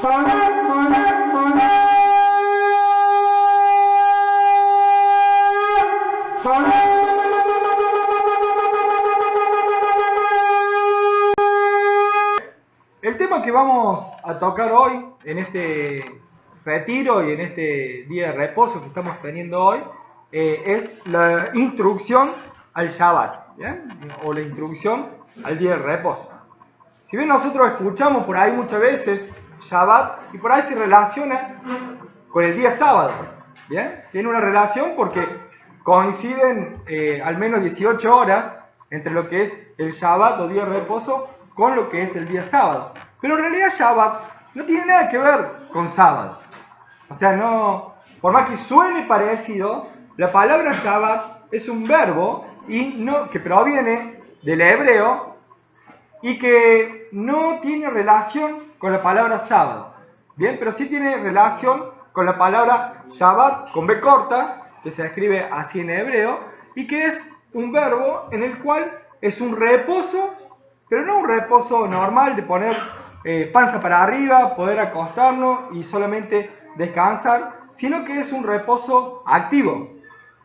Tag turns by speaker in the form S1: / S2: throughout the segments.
S1: El tema que vamos a tocar hoy, en este retiro y en este día de reposo que estamos teniendo hoy, es la introducción al Shabbat, ¿bien? O la introducción al día de reposo. Si bien nosotros escuchamos por ahí muchas veces Shabbat, y por ahí se relaciona con el día sábado, ¿bien? Tiene una relación porque coinciden al menos 18 horas entre lo que es el Shabbat o día de reposo con lo que es el día sábado. Pero en realidad Shabbat no tiene nada que ver con sábado. O sea, no, por más que suene parecido, la palabra Shabbat es un verbo que proviene del hebreo y que no tiene relación con la palabra sábado. Bien, pero sí tiene relación con la palabra Shabbat con B corta, que se escribe así en hebreo, y que es un verbo en el cual es un reposo, pero no un reposo normal de poner panza para arriba, poder acostarnos y solamente descansar, sino que es un reposo activo.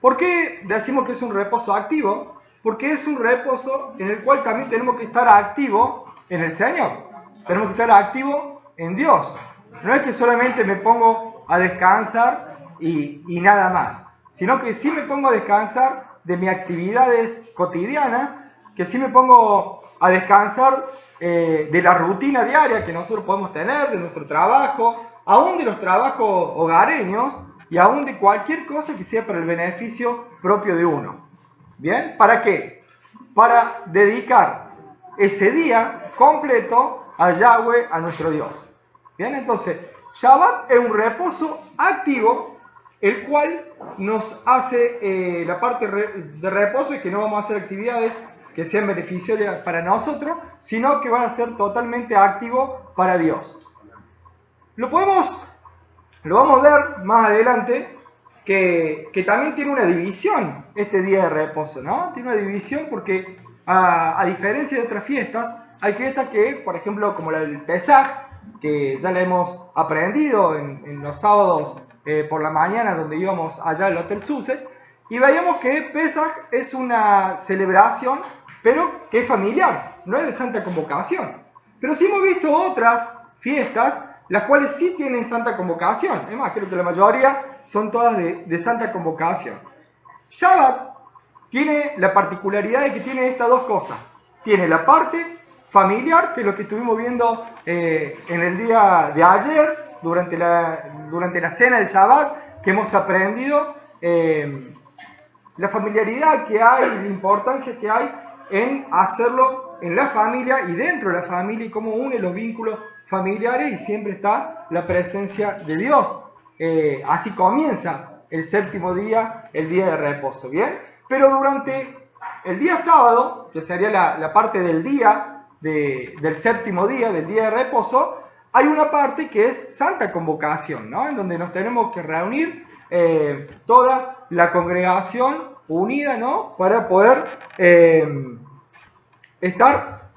S1: ¿Por qué decimos que es un reposo activo? Porque es un reposo en el cual también tenemos que estar activos en el Señor. Tenemos que estar activos en Dios. No es que solamente me pongo a descansar y nada más, sino que sí me pongo a descansar de mis actividades cotidianas, que sí me pongo a descansar de la rutina diaria que nosotros podemos tener, de nuestro trabajo, aún de los trabajos hogareños y aún de cualquier cosa que sea para el beneficio propio de uno. ¿Bien? ¿Para qué? Para dedicar ese día completo a Yahweh, a nuestro Dios. ¿Bien? Entonces, Shabbat es un reposo activo, el cual nos hace la parte de reposo y que no vamos a hacer actividades que sean beneficiosas para nosotros, sino que van a ser totalmente activos para Dios. Lo vamos a ver más adelante, que también tiene una división este día de reposo, ¿no? Tiene una división porque, a diferencia de otras fiestas, hay fiestas que, por ejemplo, como la del Pesaj, que ya la hemos aprendido en los sábados por la mañana, donde íbamos allá al Hotel Suset, y veíamos que Pesaj es una celebración, pero que es familiar, no es de santa convocación. Pero sí hemos visto otras fiestas, las cuales sí tienen santa convocación. Es más, creo que la mayoría son todas de santa convocación. Shabbat tiene la particularidad de que tiene estas dos cosas. Tiene la parte familiar, que es lo que estuvimos viendo en el día de ayer, durante la cena del Shabbat, que hemos aprendido la familiaridad que hay, la importancia que hay en hacerlo en la familia y dentro de la familia y cómo une los vínculos familiares y siempre está la presencia de Dios. Así comienza el séptimo día, el día de reposo, ¿bien? Pero durante el día sábado, que sería la parte del día, del séptimo día, del día de reposo, hay una parte que es santa convocación, ¿no? En donde nos tenemos que reunir toda la congregación unida, ¿no? Para poder estar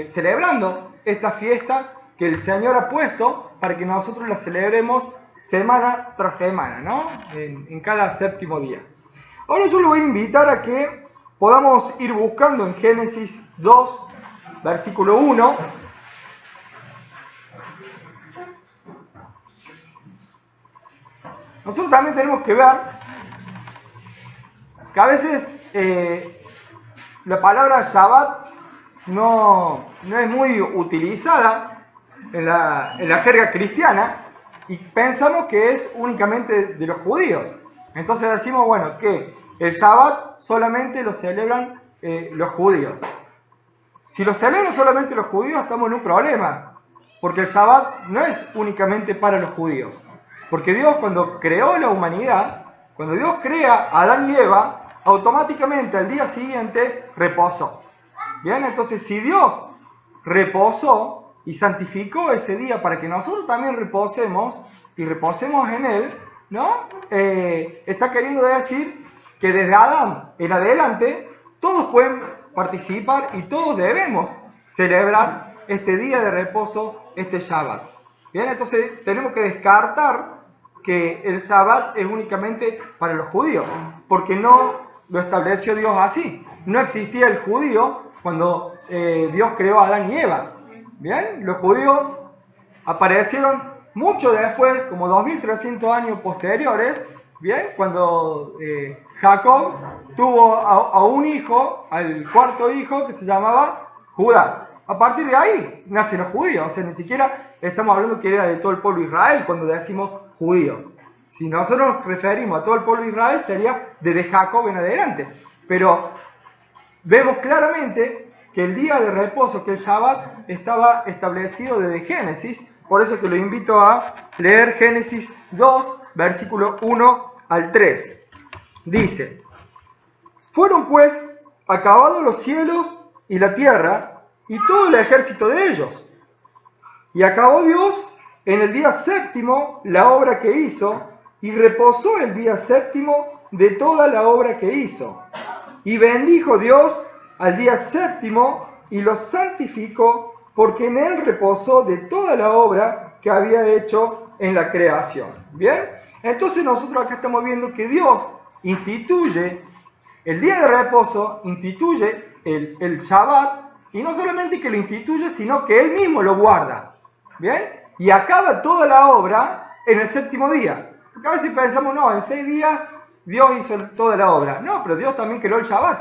S1: celebrando esta fiesta que el Señor ha puesto para que nosotros la celebremos semana tras semana, ¿no? En cada séptimo día. Ahora yo le voy a invitar a que podamos ir buscando en Génesis 2, versículo 1. Nosotros también tenemos que ver que a veces la palabra Shabbat no es muy utilizada en la jerga cristiana y pensamos que es únicamente de los judíos. Entonces decimos, bueno, que el Shabbat solamente lo celebran los judíos. Si lo celebran solamente los judíos estamos en un problema, porque el Shabbat no es únicamente para los judíos. Porque Dios, cuando creó la humanidad, cuando Dios crea a Adán y Eva, automáticamente al día siguiente reposó. Bien, entonces si Dios reposó y santificó ese día para que nosotros también reposemos y reposemos en Él, ¿no? Está queriendo decir que desde Adán en adelante todos pueden participar y todos debemos celebrar este día de reposo, este Shabbat. Bien, entonces tenemos que descartar que el Shabbat es únicamente para los judíos, porque no lo estableció Dios así. No existía el judío cuando Dios creó a Adán y Eva. Bien, los judíos aparecieron mucho después, como 2300 años posteriores, bien, cuando Jacob tuvo a un hijo, al cuarto hijo, que se llamaba Judá. A partir de ahí nacen los judíos, o sea, ni siquiera estamos hablando que era de todo el pueblo de Israel cuando decimos judío. Si nosotros nos referimos a todo el pueblo de Israel, sería desde Jacob en adelante. Pero vemos claramente que el día de reposo, que el Shabbat, estaba establecido desde Génesis. Por eso que lo invito a leer Génesis 2, versículo 1 al 3. Dice: fueron pues acabados los cielos y la tierra y todo el ejército de ellos. Y acabó Dios en el día séptimo la obra que hizo, y reposó el día séptimo de toda la obra que hizo. Y bendijo Dios al día séptimo y lo santificó, porque en él reposó de toda la obra que había hecho en la creación. ¿Bien? Entonces nosotros acá estamos viendo que Dios instituye el día de reposo, instituye el Shabbat, y no solamente que lo instituye, sino que él mismo lo guarda. ¿Bien? Y acaba toda la obra en el séptimo día. Porque a veces pensamos, no, en 6 días Dios hizo toda la obra. No, pero Dios también creó el Shabbat.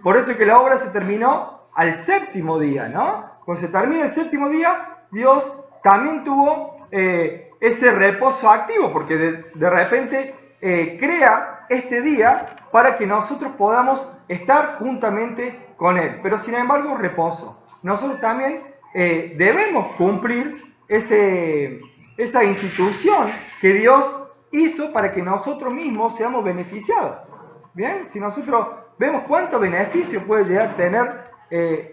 S1: Por eso es que la obra se terminó al séptimo día, ¿no? Cuando se termina el séptimo día, Dios también tuvo ese reposo activo, porque de repente crea este día para que nosotros podamos estar juntamente con Él. Pero sin embargo, reposo. Nosotros también debemos cumplir esa institución que Dios hizo para que nosotros mismos seamos beneficiados. Bien, si nosotros vemos cuánto beneficio puede llegar a tener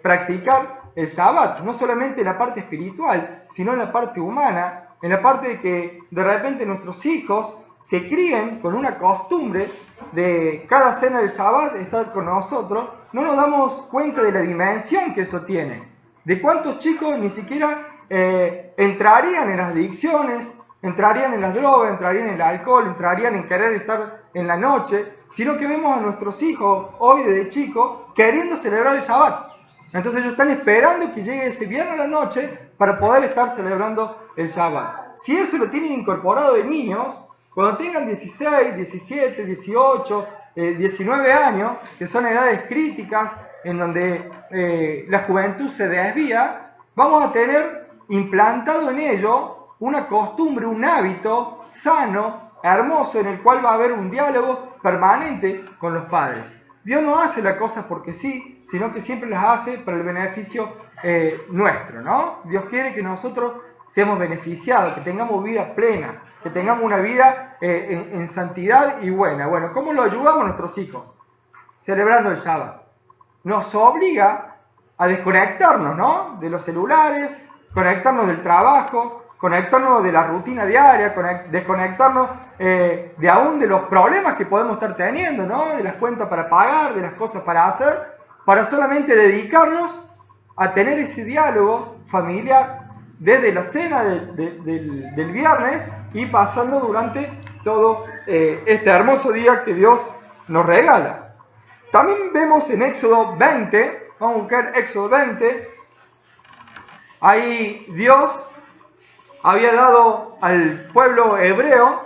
S1: practicar el Shabbat, no solamente en la parte espiritual, sino en la parte humana, en la parte de que de repente nuestros hijos se críen con una costumbre de cada cena del Shabbat estar con nosotros. No nos damos cuenta de la dimensión que eso tiene, de cuántos chicos ni siquiera entrarían en las adicciones, entrarían en las drogas, entrarían en el alcohol, entrarían en querer estar en la noche, sino que vemos a nuestros hijos hoy desde chicos queriendo celebrar el Shabbat. Entonces ellos están esperando que llegue ese viernes a la noche para poder estar celebrando el Shabbat. Si eso lo tienen incorporado de niños, cuando tengan 16, 17, 18, 19 años, que son edades críticas en donde la juventud se desvía, vamos a tener implantado en ello una costumbre, un hábito sano, hermoso, en el cual va a haber un diálogo permanente con los padres. Dios no hace las cosas porque sí, sino que siempre las hace para el beneficio nuestro, ¿no? Dios quiere que nosotros seamos beneficiados, que tengamos vida plena, que tengamos una vida en santidad y buena. Bueno, ¿cómo lo ayudamos a nuestros hijos? Celebrando el Shabbat. Nos obliga a desconectarnos, ¿no? De los celulares, conectarnos del trabajo, conectarnos de la rutina diaria, desconectarnos de aún de los problemas que podemos estar teniendo, ¿no? De las cuentas para pagar, de las cosas para hacer, para solamente dedicarnos a tener ese diálogo familiar desde la cena del viernes y pasando durante todo este hermoso día que Dios nos regala. También vemos en Éxodo 20, vamos a buscar Éxodo 20, ahí Dios había dado al pueblo hebreo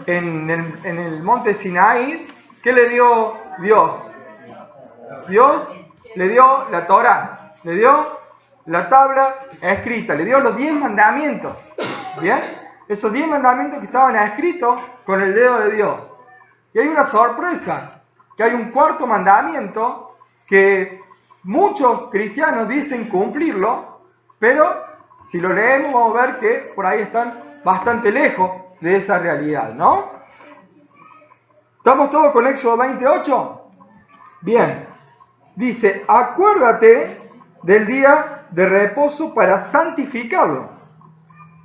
S1: en el monte Sinaí. ¿Qué le dio Dios? Dios le dio la Torá, le dio la tabla escrita, le dio los 10 mandamientos. ¿Bien? Esos 10 mandamientos que estaban escritos con el dedo de Dios. Y hay una sorpresa, que hay un cuarto mandamiento que muchos cristianos dicen cumplirlo, pero si lo leemos vamos a ver que por ahí están bastante lejos de esa realidad, ¿no? ¿Estamos todos con Éxodo 28? Bien. Dice, acuérdate del día de reposo para santificarlo.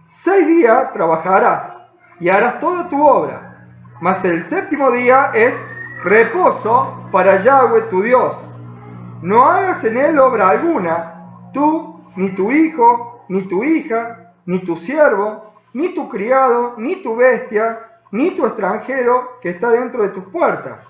S1: 6 días trabajarás y harás toda tu obra, mas el séptimo día es reposo para Yahweh tu Dios. No hagas en él obra alguna, tú, ni tu hijo, ni tu hija, ni tu siervo, ni tu criado, ni tu bestia, ni tu extranjero que está dentro de tus puertas.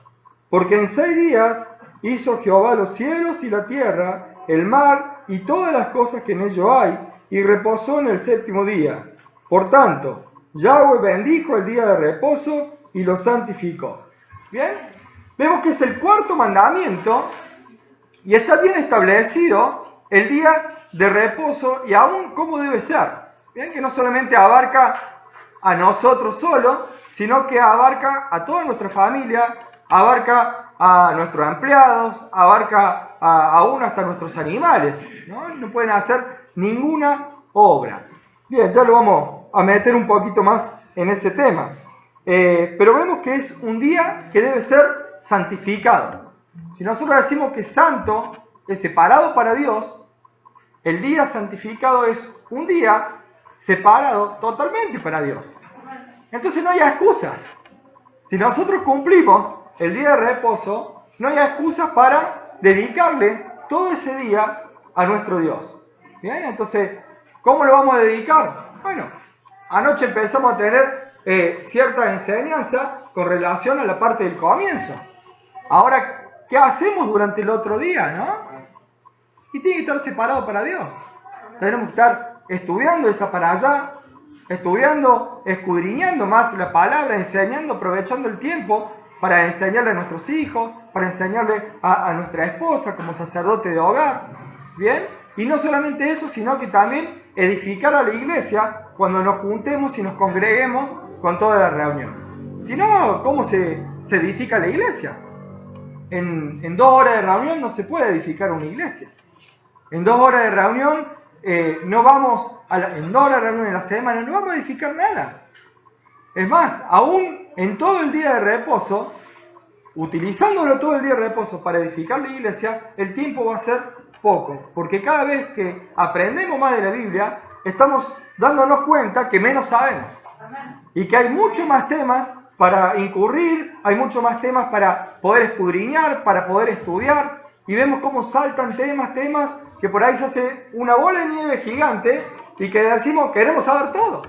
S1: Porque en 6 días hizo Jehová los cielos y la tierra, el mar y todas las cosas que en ello hay, y reposó en el 7º día. Por tanto, Yahweh bendijo el día de reposo y lo santificó. ¿Bien? Vemos que es el 4º mandamiento y está bien establecido el día de reposo y aún cómo debe ser. ¿Bien? Que no solamente abarca a nosotros solos, sino que abarca a toda nuestra familia, abarca a nuestros empleados, abarca aún hasta nuestros animales, ¿no? No pueden hacer ninguna obra. Bien, ya lo vamos a meter un poquito más en ese tema. Pero vemos que es un día que debe ser santificado. Si nosotros decimos que santo es separado para Dios, el día santificado es un día separado totalmente para Dios. Entonces no hay excusas. Si nosotros cumplimos el día de reposo, no hay excusas para dedicarle todo ese día a nuestro Dios. Bien, entonces, ¿cómo lo vamos a dedicar? Bueno, anoche empezamos a tener cierta enseñanza con relación a la parte del comienzo. Ahora, ¿qué hacemos durante el otro día, no? Y tiene que estar separado para Dios. Tenemos que estar estudiando esa para allá, estudiando, escudriñando más la palabra, enseñando, aprovechando el tiempo para enseñarle a nuestros hijos, para enseñarle a nuestra esposa como sacerdote de hogar. ¿Bien? Y no solamente eso, sino que también edificar a la iglesia cuando nos juntemos y nos congreguemos con toda la reunión. Si no, ¿cómo se edifica la iglesia? En 2 horas de reunión no se puede edificar una iglesia. En 2 horas de reunión no vamos en 2 horas de reunión en la semana no vamos a edificar nada. Es más, aún en todo el día de reposo, utilizándolo todo el día de reposo para edificar la iglesia, el tiempo va a ser poco, porque cada vez que aprendemos más de la Biblia, estamos dándonos cuenta que menos sabemos. Y que hay muchos más temas para incurrir, hay muchos más temas para poder escudriñar, para poder estudiar, y vemos cómo saltan temas, que por ahí se hace una bola de nieve gigante, y que decimos, queremos saber todo.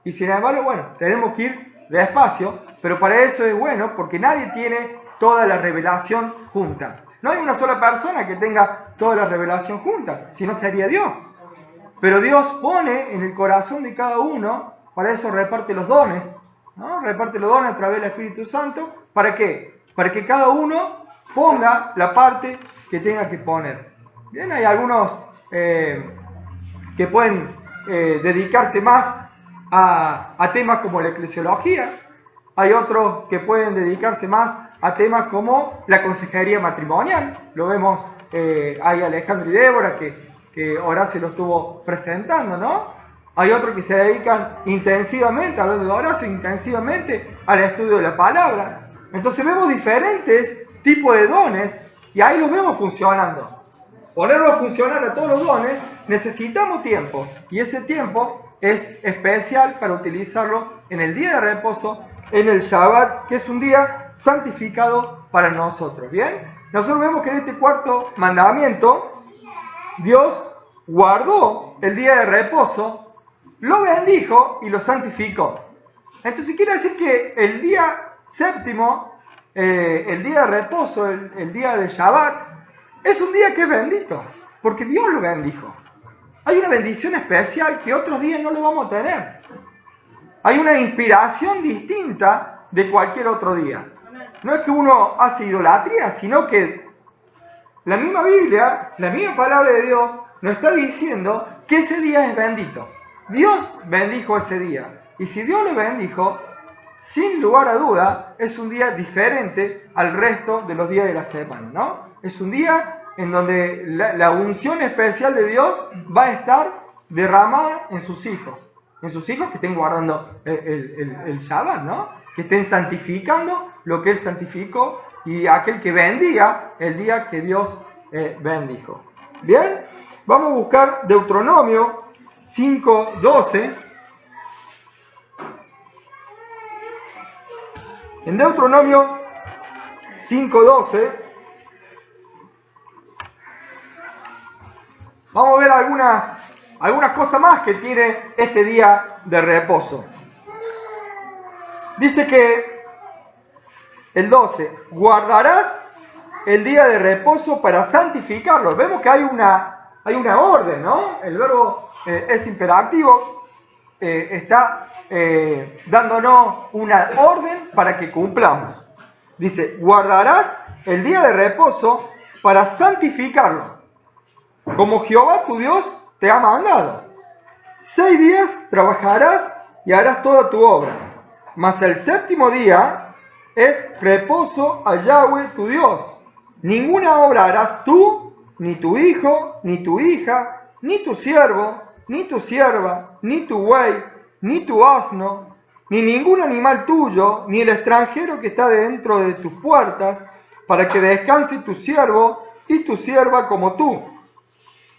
S1: Y sin embargo, bueno, tenemos que ir despacio, pero para eso es bueno, porque nadie tiene toda la revelación junta. No hay una sola persona que tenga toda la revelación junta, si no sería Dios. Pero Dios pone en el corazón de cada uno, para eso reparte los dones, ¿no? Reparte los dones a través del Espíritu Santo. ¿Para qué? Para que cada uno ponga la parte que tenga que poner. Bien, hay algunos que pueden dedicarse más a temas como la eclesiología, hay otros que pueden dedicarse más a temas como la consejería matrimonial. Lo vemos, hay Alejandro y Débora que Horacio lo estuvo presentando, ¿no? Hay otros que se dedican intensivamente, hablando de Horacio, intensivamente al estudio de la palabra. Entonces vemos diferentes tipos de dones y ahí los vemos funcionando. Ponerlo a funcionar a todos los dones necesitamos tiempo y ese tiempo es especial para utilizarlo en el día de reposo, en el Shabbat, que es un día santificado para nosotros. ¿Bien? Nosotros vemos que en este 4º mandamiento Dios guardó el día de reposo, lo bendijo y lo santificó. Entonces quiere decir que el día 7º, el día de reposo, el día de Shabbat, es un día que es bendito, porque Dios lo bendijo. Hay una bendición especial que otros días no lo vamos a tener. Hay una inspiración distinta de cualquier otro día. No es que uno hace idolatría, sino que la misma Biblia, la misma palabra de Dios, nos está diciendo que ese día es bendito. Dios bendijo ese día. Y si Dios lo bendijo, sin lugar a duda, es un día diferente al resto de los días de la semana, ¿no? Es un día en donde la unción especial de Dios va a estar derramada en sus hijos que estén guardando el Shabbat, ¿no? Que estén santificando lo que Él santificó y aquel que bendiga el día que Dios bendijo. Bien, vamos a buscar Deuteronomio 5:12. En Deuteronomio 5:12 vamos a ver algunas algunas cosas más que tiene este día de reposo. Dice que el 12, guardarás el día de reposo para santificarlo. Vemos que hay una orden, ¿no? El verbo es imperativo, está dándonos una orden para que cumplamos. Dice, guardarás el día de reposo para santificarlo, como Jehová tu Dios te ha mandado. 6 días trabajarás y harás toda tu obra, mas el séptimo día es reposo a Yahweh tu Dios. Ninguna obra harás tú, ni tu hijo, ni tu hija, ni tu siervo, ni tu sierva, ni tu buey, ni tu asno, ni ningún animal tuyo, ni el extranjero que está dentro de tus puertas, para que descanse tu siervo y tu sierva como tú.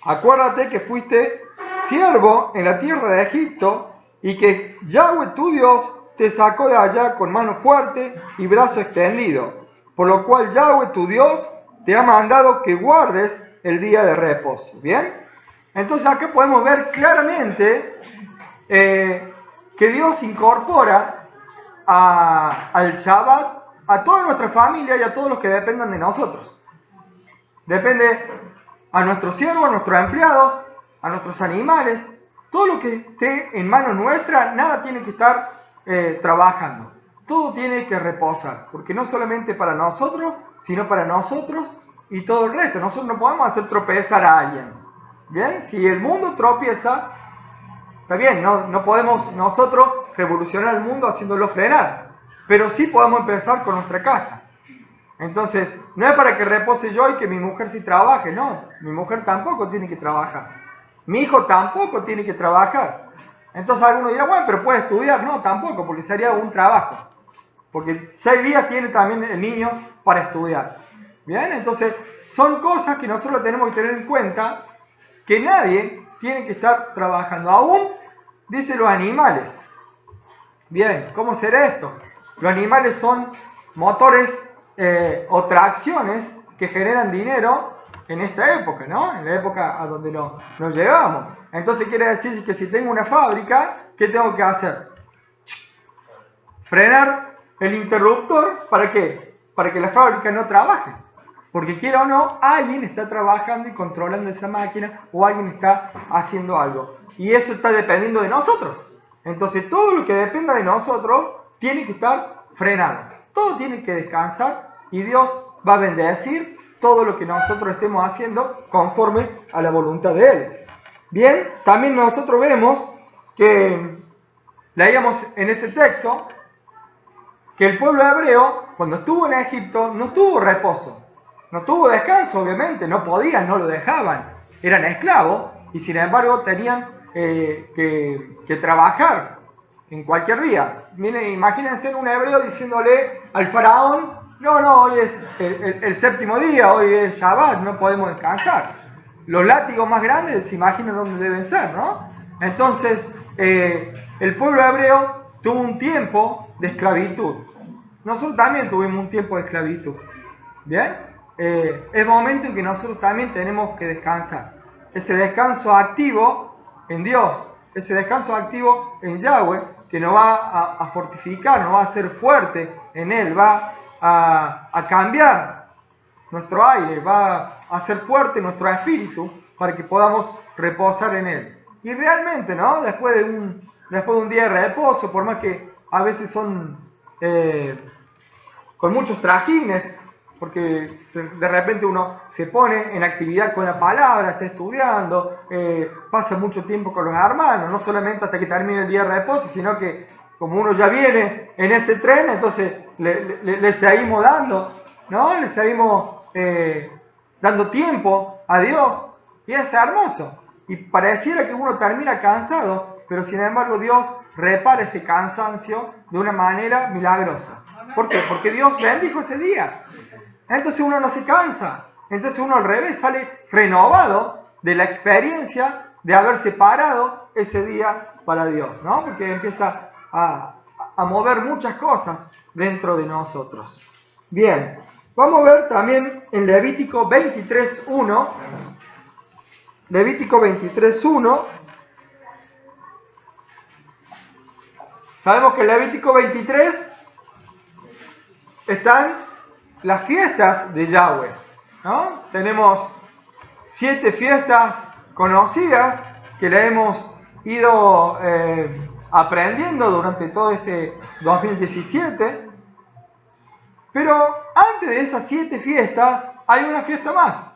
S1: Acuérdate que fuiste siervo en la tierra de Egipto, y que Yahweh tu Dios te sacó de allá con mano fuerte y brazo extendido, por lo cual Yahweh tu Dios te ha mandado que guardes el día de reposo. ¿Bien? Entonces acá podemos ver claramente que Dios incorpora al Shabbat a toda nuestra familia y a todos los que dependan de nosotros. Depende a nuestros siervos, a nuestros empleados, a nuestros animales, todo lo que esté en manos nuestra, nada tiene que estar trabajando. Todo tiene que reposar, porque no solamente para nosotros, sino para nosotros y todo el resto. Nosotros no podemos hacer tropezar a alguien. ¿Bien? Si el mundo tropieza, está bien, no podemos nosotros revolucionar el mundo haciéndolo frenar, pero sí podemos empezar con nuestra casa. Entonces, no es para que repose yo y que mi mujer sí trabaje, no, mi mujer tampoco tiene que trabajar. Mi hijo tampoco tiene que trabajar. Entonces alguno dirá, bueno, pero puede estudiar. No, tampoco, porque sería un trabajo. Porque 6 días tiene también el niño para estudiar. Bien, entonces son cosas que nosotros tenemos que tener en cuenta, que nadie tiene que estar trabajando. Aún, dice los animales. Bien, ¿cómo será esto? Los animales son motores o tracciones que generan dinero en esta época, ¿no? En la época a donde nos llevamos. Entonces quiere decir que si tengo una fábrica, ¿qué tengo que hacer? Frenar el interruptor, ¿para qué? Para que la fábrica no trabaje. Porque quiera o no, alguien está trabajando y controlando esa máquina, o alguien está haciendo algo. Y eso está dependiendo de nosotros. Entonces todo lo que dependa de nosotros tiene que estar frenado. Todo tiene que descansar y Dios va a bendecir todo lo que nosotros estemos haciendo conforme a la voluntad de Él. Bien, también nosotros vemos que leíamos en este texto que el pueblo hebreo, cuando estuvo en Egipto, no tuvo reposo, no tuvo descanso, obviamente, no podían, no lo dejaban, eran esclavos y sin embargo tenían que trabajar en cualquier día. Miren, imagínense un hebreo diciéndole al faraón, no, hoy es el séptimo día, hoy es Shabbat, no podemos descansar. Los látigos más grandes, se imaginan dónde deben ser, ¿no? Entonces, el pueblo hebreo tuvo un tiempo de esclavitud. Nosotros también tuvimos un tiempo de esclavitud. ¿Bien? Es momento en que nosotros también tenemos que descansar. Ese descanso activo en Dios, ese descanso activo en Yahweh, que nos va a fortificar, nos va a hacer fuerte en Él, va a cambiar nuestro aire, va a hacer fuerte nuestro espíritu para que podamos reposar en Él. Y realmente, ¿no? Después de un día de reposo, por más que a veces son con muchos trajines, porque de repente uno se pone en actividad con la palabra, está estudiando, pasa mucho tiempo con los hermanos, no solamente hasta que termine el día de reposo, sino que como uno ya viene en ese tren, entonces le seguimos dando, ¿no? Le seguimos dando tiempo a Dios, y es hermoso. Y pareciera que uno termina cansado, pero sin embargo Dios repara ese cansancio de una manera milagrosa. ¿Por qué? Porque Dios bendijo ese día. Entonces uno no se cansa. Entonces uno al revés sale renovado de la experiencia de haber separado ese día para Dios, ¿no? Porque empieza a mover muchas cosas dentro de nosotros. Bien, vamos a ver también en Levítico 23.1. Levítico 23.1 Sabemos que en Levítico 23 están las fiestas de Yahweh, ¿no? Tenemos 7 fiestas conocidas que le hemos ido aprendiendo durante todo este 2017. Pero antes de esas 7 fiestas hay una fiesta más,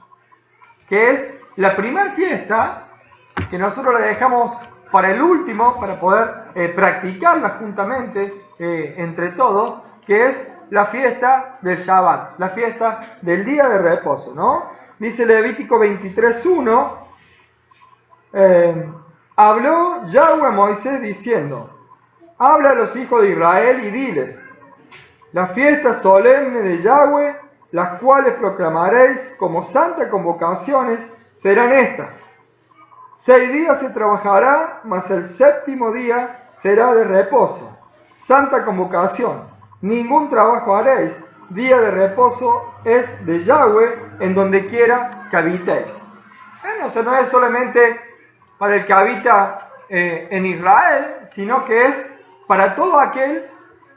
S1: que es la primera fiesta, que nosotros la dejamos para el último, para poder practicarla juntamente entre todos, que es la fiesta del Shabbat, la fiesta del día de reposo, ¿no? Dice Levítico 23:1, habló Yahweh a Moisés diciendo, habla a los hijos de Israel y diles, las fiestas solemnes de Yahweh, las cuales proclamaréis como santas convocaciones, serán estas. 6 días se trabajará, mas el 7º día será de reposo. Santa convocación. Ningún trabajo haréis. Día de reposo es de Yahweh en donde quiera que habitéis. Bueno, o sea, no es solamente para el que habita en Israel, sino que es para todo aquel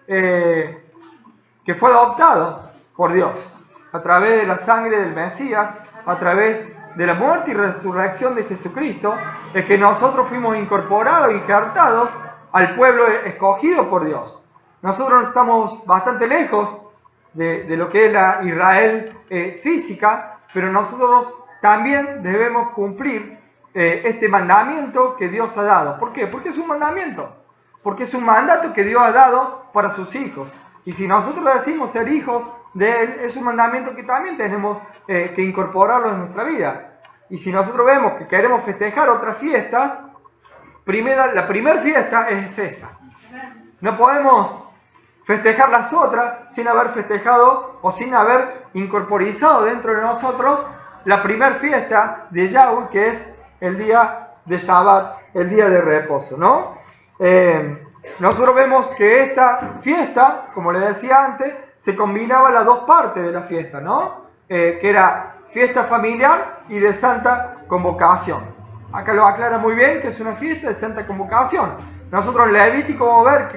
S1: que fue adoptado por Dios a través de la sangre del Mesías, a través de la muerte y resurrección de Jesucristo, es que nosotros fuimos incorporados, injertados al pueblo escogido por Dios. Nosotros estamos bastante lejos de lo que es la Israel física, pero nosotros también debemos cumplir este mandamiento que Dios ha dado. ¿Por qué? Porque es un mandamiento, porque es un mandato que Dios ha dado para sus hijos. Y si nosotros decimos ser hijos de Él, es un mandamiento que también tenemos que incorporarlo en nuestra vida. Y si nosotros vemos que queremos festejar otras fiestas, la primera fiesta es esta. No podemos festejar las otras sin haber festejado o sin haber incorporizado dentro de nosotros la primera fiesta de Yahweh, que es el día de Shabbat, el día de reposo, ¿no? Nosotros vemos que esta fiesta, como les decía antes, se combinaba las dos partes de la fiesta, ¿no? Que era fiesta familiar y de santa convocación. Acá lo aclara muy bien que es una fiesta de santa convocación. Nosotros en Levítico vamos a ver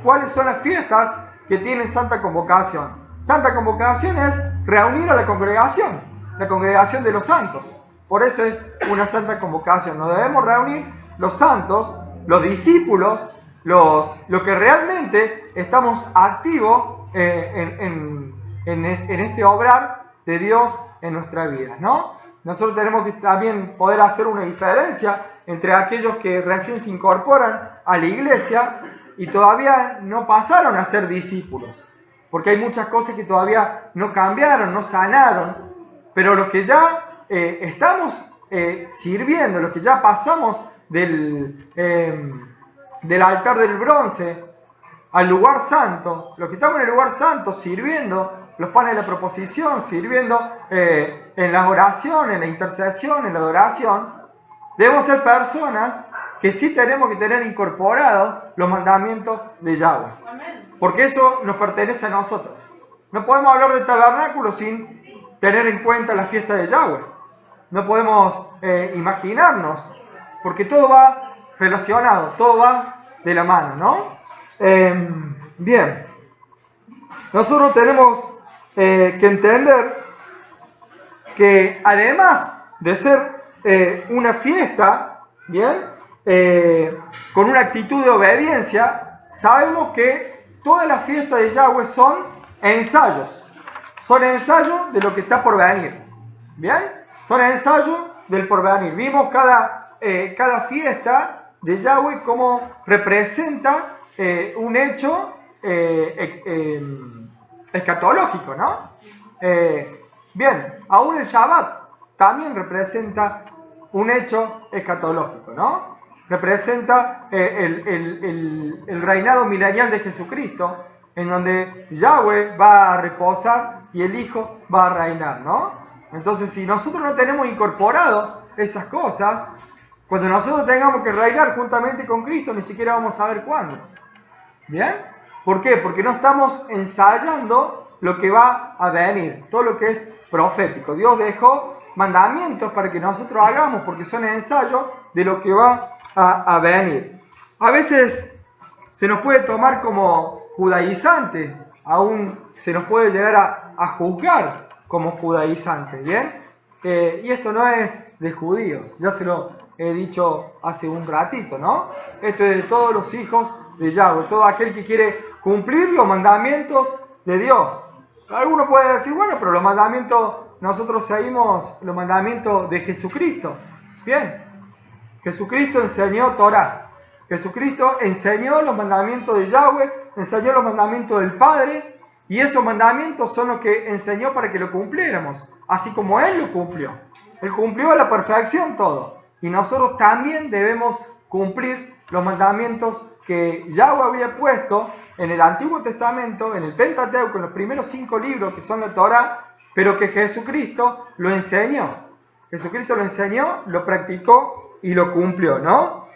S1: cuáles son las fiestas que tienen santa convocación. Santa convocación es reunir a la congregación de los santos. Por eso es una santa convocación. Nos debemos reunir los santos, los discípulos, los que realmente estamos activos en este obrar de Dios en nuestra vida, ¿no? Nosotros tenemos que también poder hacer una diferencia entre aquellos que recién se incorporan a la iglesia y todavía no pasaron a ser discípulos, porque hay muchas cosas que todavía no cambiaron, no sanaron, pero los que ya estamos sirviendo, los que ya pasamos del altar del bronce al lugar santo, los que estamos en el lugar santo sirviendo los panes de la proposición, sirviendo en la oración, en la intercesión, en la adoración, debemos ser personas que sí tenemos que tener incorporados los mandamientos de Yahweh. Porque eso nos pertenece a nosotros. No podemos hablar del tabernáculo sin tener en cuenta la fiesta de Yahweh. No podemos imaginarnos, porque todo va relacionado, todo va de la mano, ¿no? Bien, nosotros tenemos que entender que además de ser una fiesta, ¿bien? Con una actitud de obediencia, sabemos que todas las fiestas de Yahweh son ensayos de lo que está por venir, ¿bien? Son ensayos del porvenir. Vimos cada fiesta de Yahweh como representa un hecho escatológico, ¿no? Bien, aún el Shabbat también representa un hecho escatológico, ¿no? Representa el reinado milenial de Jesucristo, en donde Yahweh va a reposar y el Hijo va a reinar, ¿no? Entonces, si nosotros no tenemos incorporado esas cosas, cuando nosotros tengamos que reinar juntamente con Cristo, ni siquiera vamos a saber cuándo. ¿Bien? ¿Por qué? Porque no estamos ensayando lo que va a venir, todo lo que es profético. Dios dejó mandamientos para que nosotros hagamos, porque son ensayos de lo que va a venir. A veces se nos puede tomar como judaizante, aún se nos puede llegar a juzgar como judaizante, ¿bien? Y esto no es de judíos, ya se lo he dicho hace un ratito, ¿no? Esto es de todos los hijos de Yahweh, todo aquel que quiere cumplir los mandamientos de Dios. Alguno puede decir, bueno, pero los mandamientos, nosotros seguimos los mandamientos de Jesucristo. Bien, Jesucristo enseñó Torah. Jesucristo enseñó los mandamientos de Yahweh, enseñó los mandamientos del Padre, y esos mandamientos son los que enseñó para que lo cumpliéramos, así como Él lo cumplió. Él cumplió a la perfección todo, y nosotros también debemos cumplir los mandamientos que Yahweh había puesto en el Antiguo Testamento, en el Pentateuco, en los primeros 5 libros que son la Torah, pero que Jesucristo lo enseñó. Jesucristo lo enseñó, lo practicó y lo cumplió, ¿no?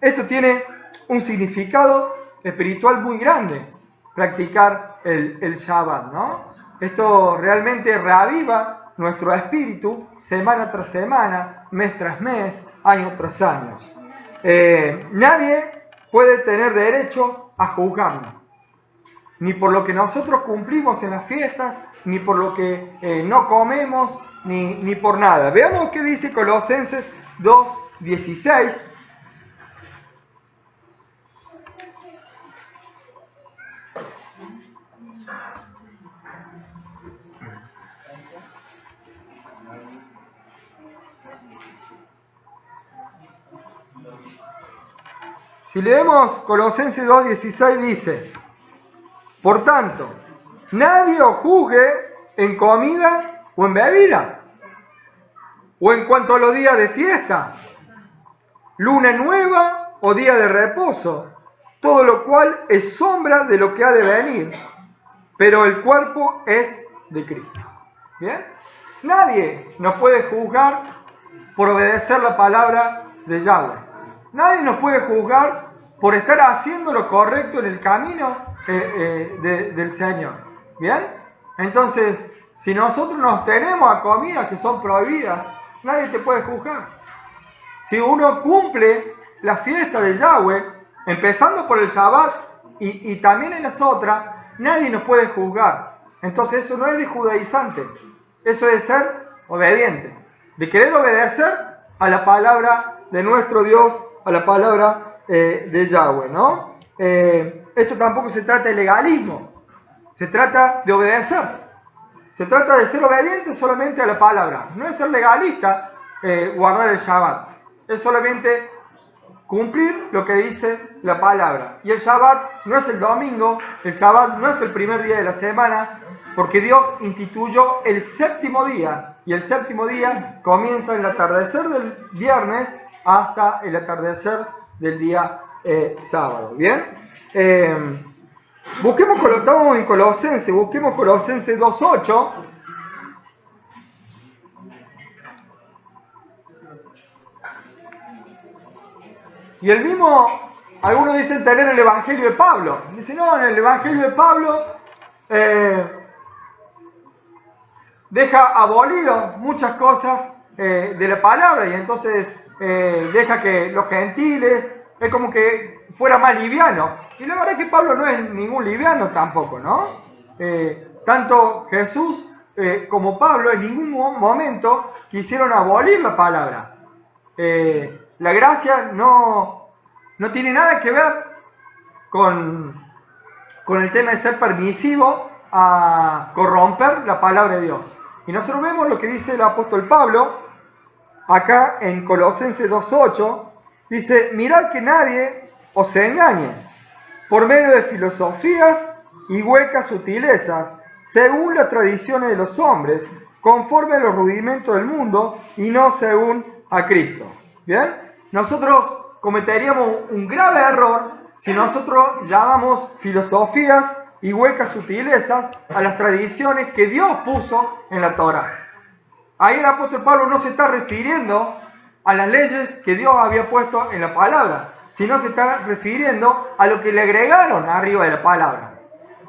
S1: Esto tiene un significado espiritual muy grande, practicar el Shabbat, ¿no? Esto realmente reaviva nuestro espíritu semana tras semana, mes tras mes, año tras año. Nadie puede tener derecho a juzgarnos, ni por lo que nosotros cumplimos en las fiestas, ni por lo que no comemos, ni por nada. Veamos qué dice Colosenses 2:16. Si leemos Colosenses 2:16 dice: por tanto, nadie os juzgue en comida o en bebida, o en cuanto a los días de fiesta, luna nueva o día de reposo, todo lo cual es sombra de lo que ha de venir, pero el cuerpo es de Cristo. ¿Bien? Nadie nos puede juzgar por obedecer la palabra de Yahweh. Nadie nos puede juzgar por estar haciendo lo correcto en el camino del Señor. ¿Bien? Entonces, si nosotros nos tenemos a comidas que son prohibidas, nadie te puede juzgar. Si uno cumple la fiesta de Yahweh, empezando por el Shabbat y también en las otras, nadie nos puede juzgar. Entonces eso no es de judaizante, eso es de ser obediente, de querer obedecer a la palabra de nuestro Dios, a la palabra de Yahweh, ¿no? Esto tampoco se trata de legalismo, se trata de obedecer, se trata de ser obediente solamente a la palabra, no es ser legalista, guardar el Shabbat, es solamente cumplir lo que dice la palabra. Y el Shabbat no es el domingo, el Shabbat no es el primer día de la semana, porque Dios instituyó el séptimo día, y el séptimo día comienza el atardecer del viernes hasta el atardecer del día sábado. ¿Bien? Estamos en Colosenses, busquemos Colosenses 2:8. Y el mismo, algunos dicen tener el Evangelio de Pablo. Dicen, no, en el Evangelio de Pablo deja abolido muchas cosas de la palabra, y entonces deja que los gentiles, es como que fuera más liviano. Y la verdad es que Pablo no es ningún liviano tampoco, ¿no? Tanto Jesús como Pablo en ningún momento quisieron abolir la palabra. La gracia no tiene nada que ver con el tema de ser permisivo a corromper la palabra de Dios. Y nosotros vemos lo que dice el apóstol Pablo acá en Colosenses 2:8. Dice: mirad que nadie os engañe por medio de filosofías y huecas sutilezas, según las tradiciones de los hombres, conforme a los rudimentos del mundo y no según a Cristo. ¿Bien? Nosotros cometeríamos un grave error si nosotros llamamos filosofías y huecas sutilezas a las tradiciones que Dios puso en la Torah. Ahí el apóstol Pablo no se está refiriendo a las leyes que Dios había puesto en la palabra, sino se está refiriendo a lo que le agregaron arriba de la palabra,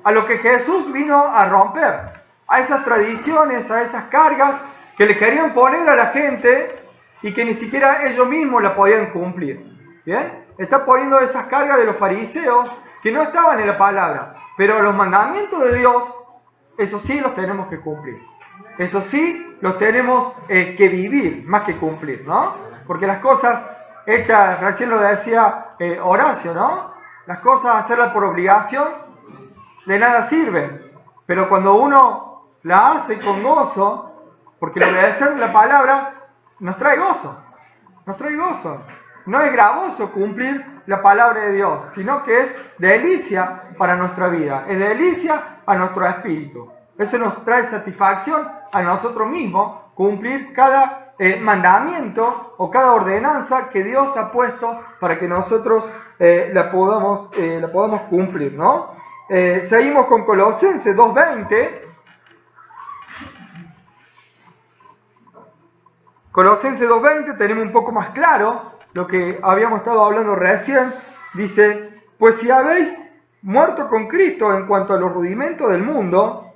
S1: a lo que Jesús vino a romper, a esas tradiciones, a esas cargas que le querían poner a la gente y que ni siquiera ellos mismos la podían cumplir. ¿Bien? está poniendo esas cargas de los fariseos que no estaban en la palabra. Pero los mandamientos de Dios, eso sí los tenemos que cumplir. Eso sí los tenemos que vivir, más que cumplir, ¿no? Porque las cosas hechas, recién lo decía Horacio, ¿no? Las cosas hacerlas por obligación de nada sirven. Pero cuando uno la hace con gozo, porque el obedecer la palabra nos trae gozo. Nos trae gozo. No es gravoso cumplir la palabra de Dios, sino que es delicia para nuestra vida. Es delicia a nuestro espíritu. Eso nos trae satisfacción a nosotros mismos, cumplir cada mandamiento o cada ordenanza que Dios ha puesto para que nosotros la podamos cumplir, ¿no? Seguimos con Colosenses 2:20. Colosenses 2:20 tenemos un poco más claro lo que habíamos estado hablando recién. Dice, pues si habéis muerto con Cristo en cuanto a los rudimentos del mundo,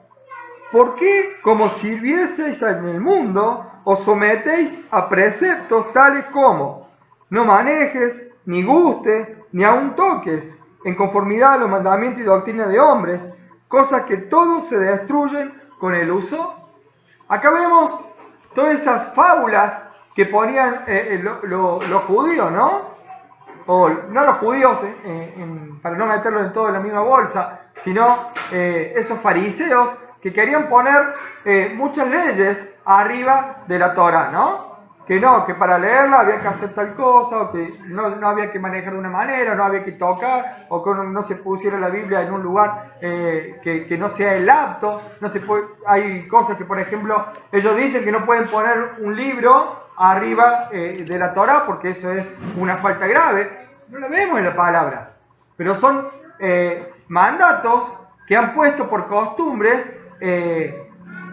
S1: ¿por qué, como sirvieseis en el mundo, os sometéis a preceptos tales como no manejes, ni gustes, ni aun toques, en conformidad a los mandamientos y doctrinas de hombres, cosas que todos se destruyen con el uso? Acá vemos todas esas fábulas que ponían los judíos, ¿no? O no los judíos, para no meterlos en todo en la misma bolsa, sino esos fariseos que querían poner muchas leyes arriba de la Torá, ¿no? Que para leerla había que hacer tal cosa, o que no había que manejar de una manera, no había que tocar, o que no se pusiera la Biblia en un lugar que no sea el apto. No se puede, hay cosas que, por ejemplo, ellos dicen que no pueden poner un libro arriba de la Torá porque eso es una falta grave. No lo vemos en la palabra, pero son mandatos que han puesto por costumbres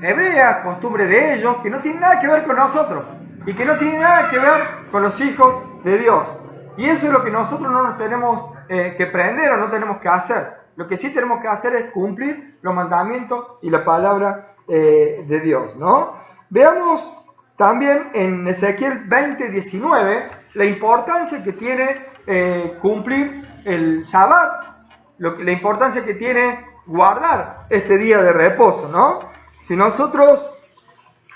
S1: hebreas, costumbres de ellos, que no tienen nada que ver con nosotros y que no tienen nada que ver con los hijos de Dios. Y eso es lo que nosotros no nos tenemos que prender o no tenemos que hacer. Lo que sí tenemos que hacer es cumplir los mandamientos y la palabra de Dios, ¿no? Veamos también en Ezequiel 20:19 la importancia que tiene cumplir el Shabbat, la importancia que tiene guardar este día de reposo, ¿no? Si nosotros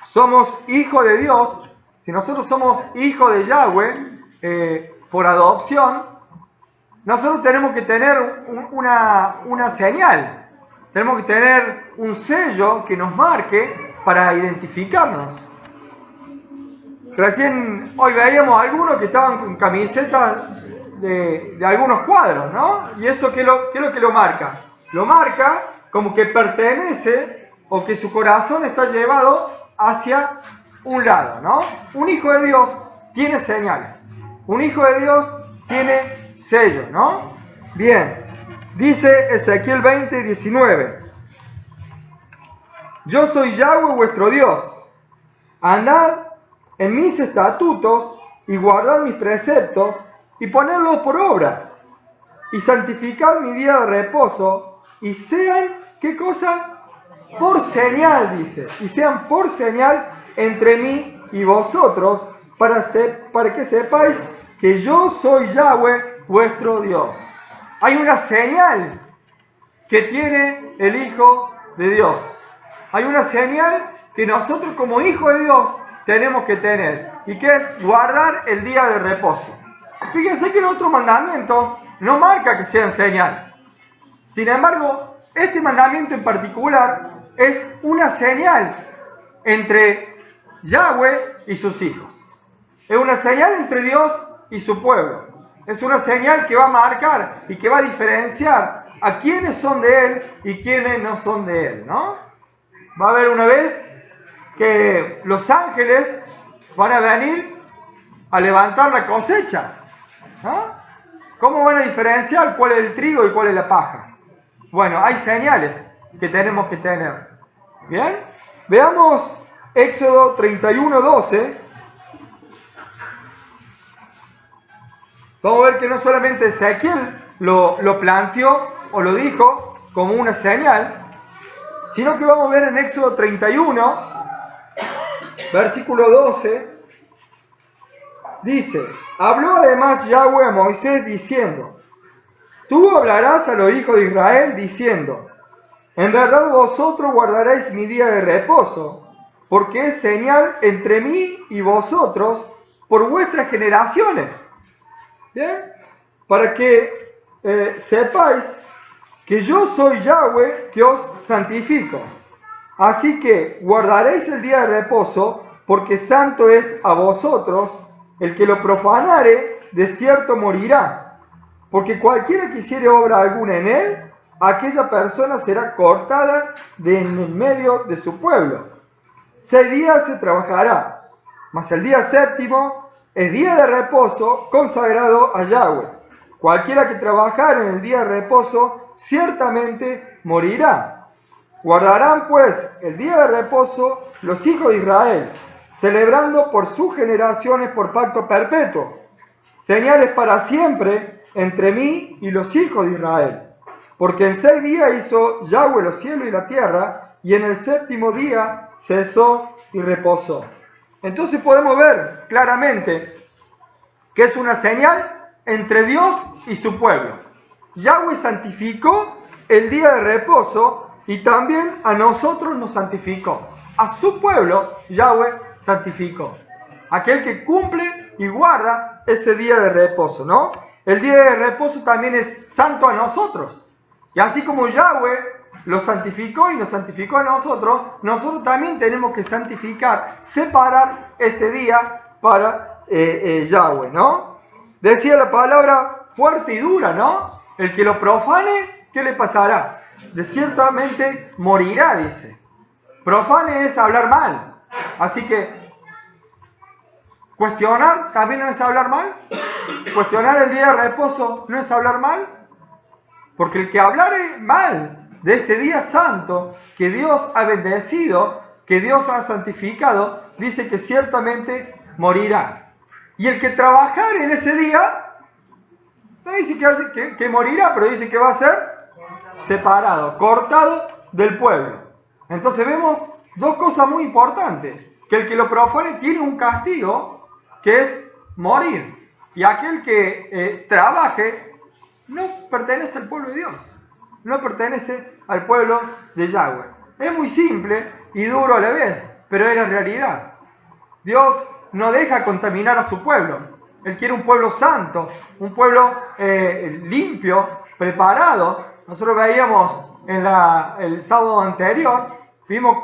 S1: somos hijos de Dios, si nosotros somos hijos de Yahweh por adopción, nosotros tenemos que tener una señal, tenemos que tener un sello que nos marque para identificarnos. Recién hoy veíamos algunos que estaban con camisetas de algunos cuadros, ¿no? ¿Y eso qué es lo que lo marca? Lo marca como que pertenece o que su corazón está llevado hacia un lado, ¿no? Un hijo de Dios tiene señales. Un hijo de Dios tiene sello, ¿no? Bien, dice Ezequiel 20:19. Yo soy Yahweh vuestro Dios. Andad en mis estatutos y guardad mis preceptos y ponedlos por obra. Y santificad mi día de reposo y sean, ¿qué cosa? Por señal, dice. Y sean por señal entre mí y vosotros para que sepáis que yo soy Yahweh vuestro Dios. Hay una señal que tiene el Hijo de Dios. Hay una señal que nosotros como hijos de Dios tenemos que tener, y que es guardar el día de reposo. Fíjense que el otro mandamiento no marca que sea en señal. Sin embargo, este mandamiento en particular es una señal entre Yahweh y sus hijos. Es una señal entre Dios y su pueblo. Es una señal que va a marcar y que va a diferenciar a quienes son de Él y quienes no son de Él, ¿no? Va a haber una vez que los ángeles van a venir a levantar la cosecha, ¿no? ¿Cómo van a diferenciar cuál es el trigo y cuál es la paja? Bueno, hay señales que tenemos que tener. Bien, veamos Éxodo 31:12. Vamos a ver que no solamente Ezequiel lo planteó o lo dijo como una señal, sino que vamos a ver en Éxodo 31, versículo 12, Dice, habló además Yahweh a Moisés diciendo, tú hablarás a los hijos de Israel diciendo, en verdad vosotros guardaréis mi día de reposo, porque es señal entre mí y vosotros por vuestras generaciones. ¿Bien? Para que sepáis que yo soy Yahweh que os santifico. Así que guardaréis el día de reposo, porque santo es a vosotros. El que lo profanare, de cierto morirá. Porque cualquiera que hiciere obra alguna en él, aquella persona será cortada de en el medio de su pueblo. 6 días se trabajará, mas el día séptimo es día de reposo consagrado a Yahweh. Cualquiera que trabajare en el día de reposo, ciertamente morirá. Guardarán pues el día de reposo los hijos de Israel, celebrando por sus generaciones por pacto perpetuo, señales para siempre entre mí y los hijos de Israel. Porque en 6 días hizo Yahweh los cielos y la tierra, y en el séptimo día cesó y reposó. Entonces podemos ver claramente que es una señal entre Dios y su pueblo. Yahweh santificó el día de reposo y también a nosotros nos santificó. A su pueblo Yahweh santificó. Aquel que cumple y guarda ese día de reposo, ¿no? El día de reposo también es santo a nosotros. Y así como Yahweh lo santificó y nos santificó a nosotros, nosotros también tenemos que santificar, separar este día para Yahweh, ¿no? Decía la palabra fuerte y dura, ¿no? El que lo profane, ¿qué le pasará? De ciertamente morirá, dice. Profane es hablar mal. Así que cuestionar también no es hablar mal. Cuestionar el día de reposo no es hablar mal. Porque el que hablare mal de este día santo que Dios ha bendecido, que Dios ha santificado, dice que ciertamente morirá. Y el que trabajare en ese día, no dice que morirá, pero dice que va a ser separado, cortado del pueblo. Entonces vemos dos cosas muy importantes. Que el que lo profane tiene un castigo, que es morir. Y aquel que trabaje no pertenece al pueblo de Dios, no pertenece al pueblo de Yahweh. Es muy simple y duro a la vez, pero es la realidad. Dios no deja contaminar a su pueblo. Él quiere un pueblo santo, un pueblo limpio, preparado. Nosotros veíamos el sábado anterior, vimos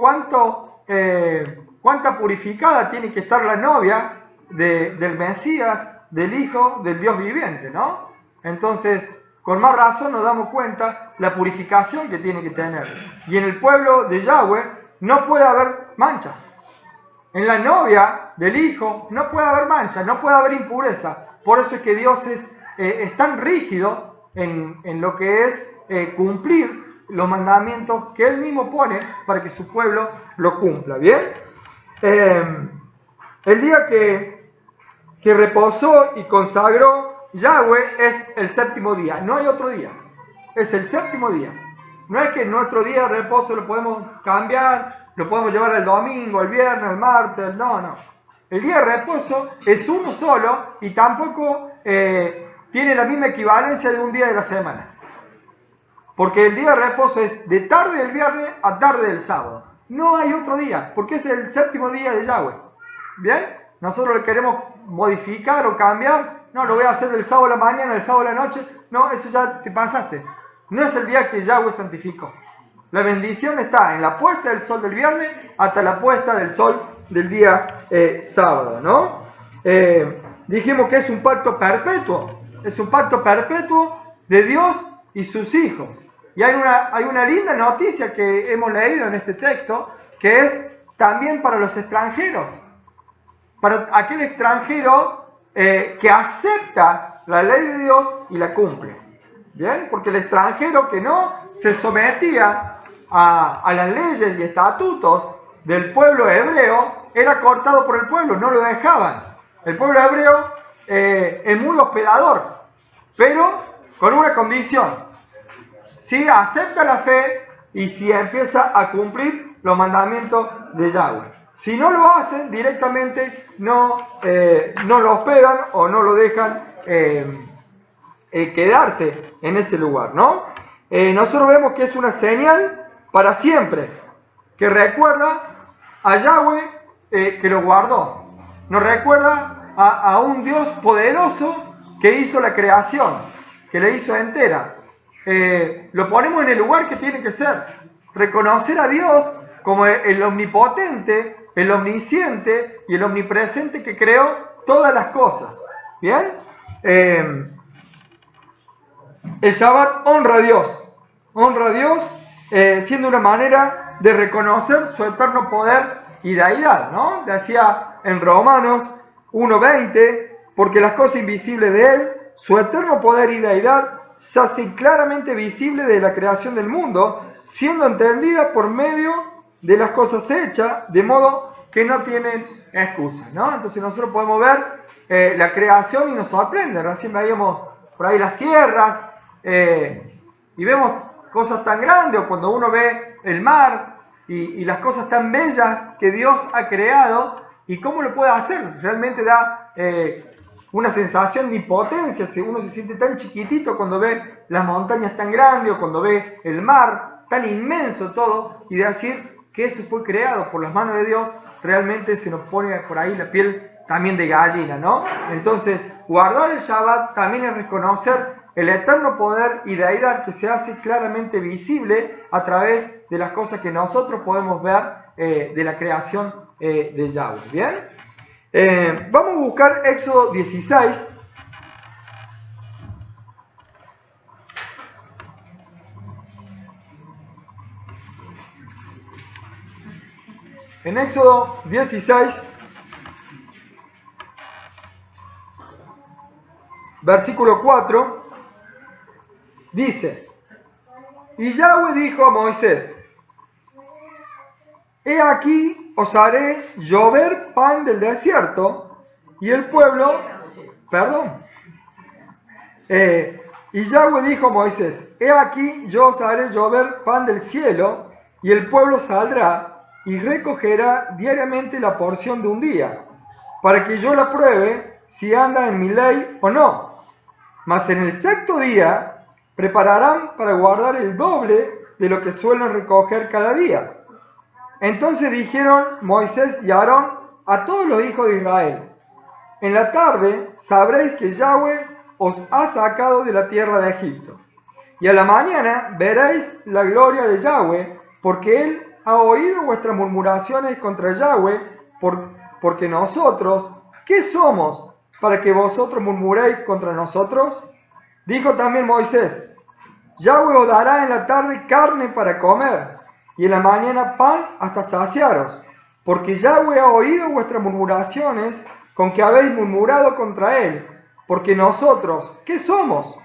S1: cuánta purificada tiene que estar la novia del Mesías, del Hijo del Dios viviente, ¿no? Entonces, con más razón nos damos cuenta la purificación que tiene que tener. Y en el pueblo de Yahweh no puede haber manchas. En la novia del Hijo no puede haber manchas, no puede haber impureza. Por eso es que Dios es tan rígido en lo que es cumplir los mandamientos que Él mismo pone para que su pueblo lo cumpla. ¿Bien? El día que reposó y consagró Yahweh es el séptimo día, no hay otro día, es el séptimo día. No es que nuestro día de reposo lo podemos cambiar, lo podemos llevar el domingo, el viernes, el martes, no. El día de reposo es uno solo y tampoco tiene la misma equivalencia de un día de la semana. Porque el día de reposo es de tarde del viernes a tarde del sábado. No hay otro día, porque es el séptimo día de Yahweh. ¿Bien? Nosotros le queremos modificar o cambiar. No, lo voy a hacer el sábado a la mañana, el sábado a la noche. No, eso ya te pasaste. No es el día que Yahweh santificó. La bendición está en la puesta del sol del viernes hasta la puesta del sol del día sábado, ¿no? Dijimos que es un pacto perpetuo. Es un pacto perpetuo de Dios y sus hijos. Y hay una linda noticia que hemos leído en este texto, que es también para los extranjeros. Para aquel extranjero que acepta la ley de Dios y la cumple. ¿Bien? Porque el extranjero que no se sometía a las leyes y estatutos del pueblo hebreo era cortado por el pueblo, no lo dejaban. El pueblo hebreo es muy hospedador, pero con una condición: si acepta la fe y si empieza a cumplir los mandamientos de Yahweh. Si no lo hacen, directamente no lo hospedan o no lo dejan quedarse en ese lugar, ¿no? Nosotros vemos que es una señal para siempre, que recuerda a Yahweh que lo guardó. Nos recuerda a un Dios poderoso que hizo la creación, que la hizo entera. Lo ponemos en el lugar que tiene que ser. Reconocer a Dios como el omnipotente, el omnisciente y el omnipresente que creó todas las cosas. ¿Bien? El Shabbat honra a Dios siendo una manera de reconocer su eterno poder y deidad, ¿no? Decía en Romanos 1:20, porque las cosas invisibles de Él, su eterno poder y deidad, se hacen claramente visibles de la creación del mundo, siendo entendidas por medio de las cosas hechas, de modo que no tienen excusa, ¿no? Entonces nosotros podemos ver la creación y nos sorprende. Recién veíamos por ahí las sierras y vemos cosas tan grandes, o cuando uno ve el mar y las cosas tan bellas que Dios ha creado y cómo lo puede hacer. Realmente da una sensación de impotencia, si uno se siente tan chiquitito cuando ve las montañas tan grandes o cuando ve el mar tan inmenso todo, y de decir que eso fue creado por las manos de Dios, realmente se nos pone por ahí la piel también de gallina, ¿no? Entonces, guardar el Shabbat también es reconocer el eterno poder y deidad que se hace claramente visible a través de las cosas que nosotros podemos ver de la creación de Yahweh. ¿Bien? Vamos a buscar Éxodo 16. En Éxodo 16, versículo 4, dice: y Yahweh dijo a Moisés: he aquí os haré llover pan del desierto, y el pueblo, y Yahweh dijo a Moisés: he aquí yo os haré llover pan del cielo, y el pueblo saldrá y recogerá diariamente la porción de un día, para que yo la pruebe si anda en mi ley o no. Mas en el sexto día prepararán para guardar el doble de lo que suelen recoger cada día. Entonces dijeron Moisés y Aarón a todos los hijos de Israel: en la tarde sabréis que Yahweh os ha sacado de la tierra de Egipto. Y a la mañana veréis la gloria de Yahweh, porque Él ha oído vuestras murmuraciones contra Yahweh, porque nosotros, ¿qué somos para que vosotros murmuréis contra nosotros? Dijo también Moisés: Yahweh os dará en la tarde carne para comer, y en la mañana pan hasta saciaros, porque Yahweh ha oído vuestras murmuraciones con que habéis murmurado contra Él, porque nosotros, ¿qué somos?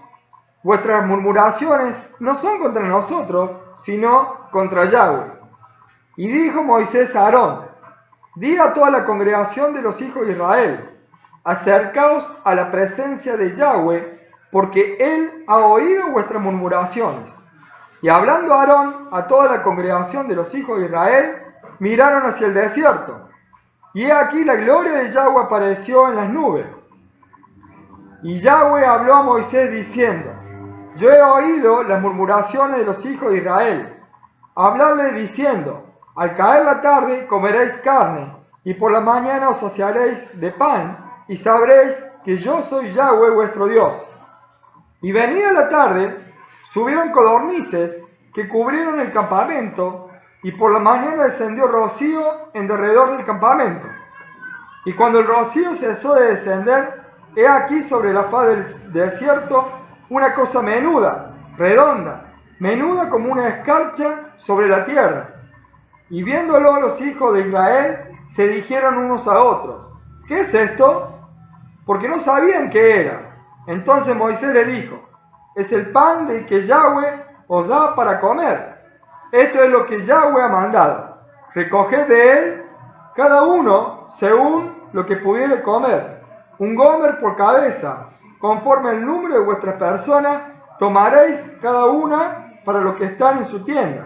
S1: Vuestras murmuraciones no son contra nosotros, sino contra Yahweh. Y dijo Moisés a Aarón: di a toda la congregación de los hijos de Israel: acercaos a la presencia de Yahweh, porque Él ha oído vuestras murmuraciones. Y hablando Aarón a toda la congregación de los hijos de Israel, miraron hacia el desierto. Y he aquí la gloria de Yahweh apareció en las nubes. Y Yahweh habló a Moisés diciendo: yo he oído las murmuraciones de los hijos de Israel. Habladle diciendo: al caer la tarde comeréis carne, y por la mañana os saciaréis de pan, y sabréis que yo soy Yahweh vuestro Dios. Y venida la tarde, subieron codornices que cubrieron el campamento, y por la mañana descendió rocío en derredor del campamento. Y cuando el rocío cesó de descender, he aquí sobre la faz del desierto una cosa menuda, redonda, menuda como una escarcha sobre la tierra. Y viéndolo los hijos de Israel, se dijeron unos a otros: ¿qué es esto? Porque no sabían qué era. Entonces Moisés le dijo: es el pan de que Yahweh os da para comer. Esto es lo que Yahweh ha mandado. Recoged de él cada uno según lo que pudiere comer, un gomer por cabeza, conforme al número de vuestras personas, tomaréis cada una para los que están en su tienda.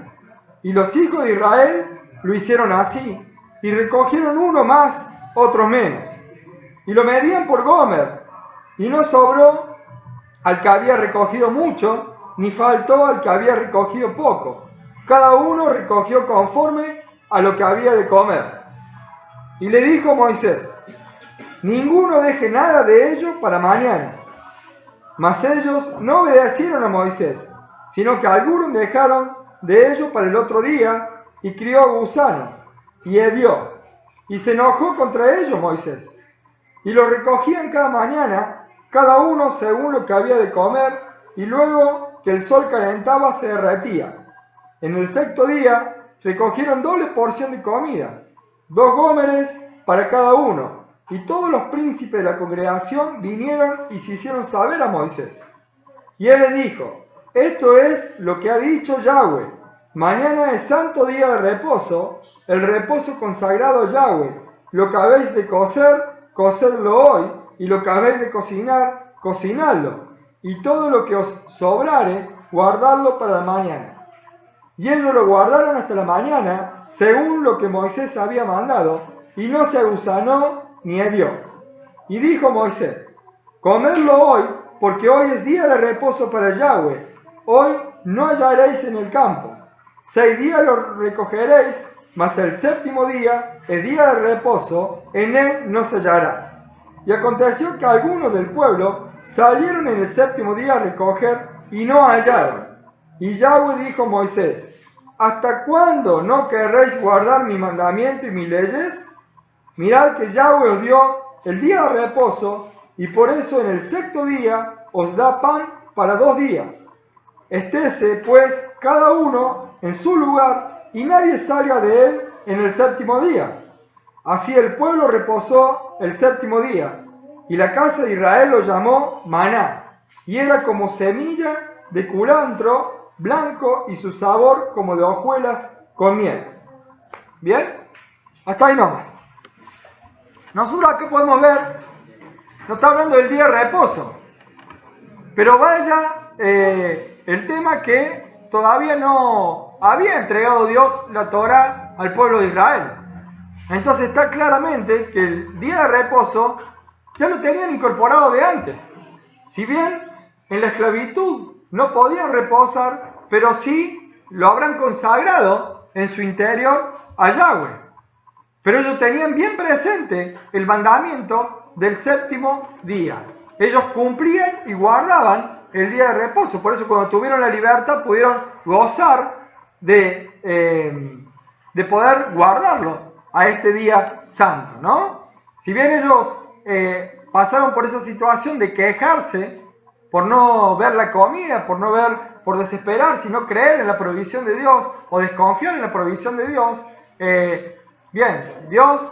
S1: Y los hijos de Israel lo hicieron así,
S2: y recogieron uno más, otros menos. Y lo medían por gomer, y no sobró al que había recogido mucho, ni faltó al que había recogido poco. Cada uno recogió conforme a lo que había de comer. Y le dijo Moisés: ninguno deje nada de ello para mañana. Mas ellos no obedecieron a Moisés, sino que algunos dejaron de ello para el otro día, y crió gusano, y hedió, y se enojó contra ellos Moisés. Y lo recogían cada mañana, cada uno según lo que había de comer, y luego que el sol calentaba se derretía. En el sexto día recogieron doble porción de comida, 2 gómeres para cada uno, y todos los príncipes de la congregación vinieron y se hicieron saber a Moisés. Y él les dijo: esto es lo que ha dicho Yahweh: mañana es santo día de reposo, el reposo consagrado a Yahweh. Lo que habéis de cocer, cocedlo hoy, y lo que habéis de cocinar, cocinadlo, y todo lo que os sobrare, guardadlo para la mañana. Y ellos lo guardaron hasta la mañana, según lo que Moisés había mandado, y no se agusanó ni hedió. Y dijo Moisés: comedlo hoy, porque hoy es día de reposo para Yahweh. Hoy no hallaréis en el campo. 6 días lo recogeréis, mas el séptimo día es día de reposo, en él no se hallará. Y aconteció que algunos del pueblo salieron en el séptimo día a recoger, y no hallaron. Y Yahweh dijo a Moisés: ¿hasta cuándo no querréis guardar mi mandamiento y mis leyes? Mirad que Yahweh os dio el día de reposo, y por eso en el sexto día os da pan para 2 días. Estése pues cada uno en su lugar, y nadie salga de él en el séptimo día. Así el pueblo reposó el séptimo día, y la casa de Israel lo llamó maná, y era como semilla de culantro blanco, y su sabor como de hojuelas con miel. ¿Bien? Hasta ahí nomás. Nosotros acá podemos ver, nos está hablando del día de reposo, pero vaya el tema que todavía no había entregado Dios la Torá al pueblo de Israel. Entonces está claramente que el día de reposo ya lo tenían incorporado de antes. Si bien en la esclavitud no podían reposar, pero sí lo habrán consagrado en su interior a Yahweh. Pero ellos tenían bien presente el mandamiento del séptimo día. Ellos cumplían y guardaban el día de reposo. Por eso cuando tuvieron la libertad pudieron gozar de poder guardarlo a este día santo, ¿no? Si bien ellos pasaron por esa situación de quejarse por no ver la comida, por desesperarse y no creer en la provisión de Dios o desconfiar en la provisión de Dios, bien, Dios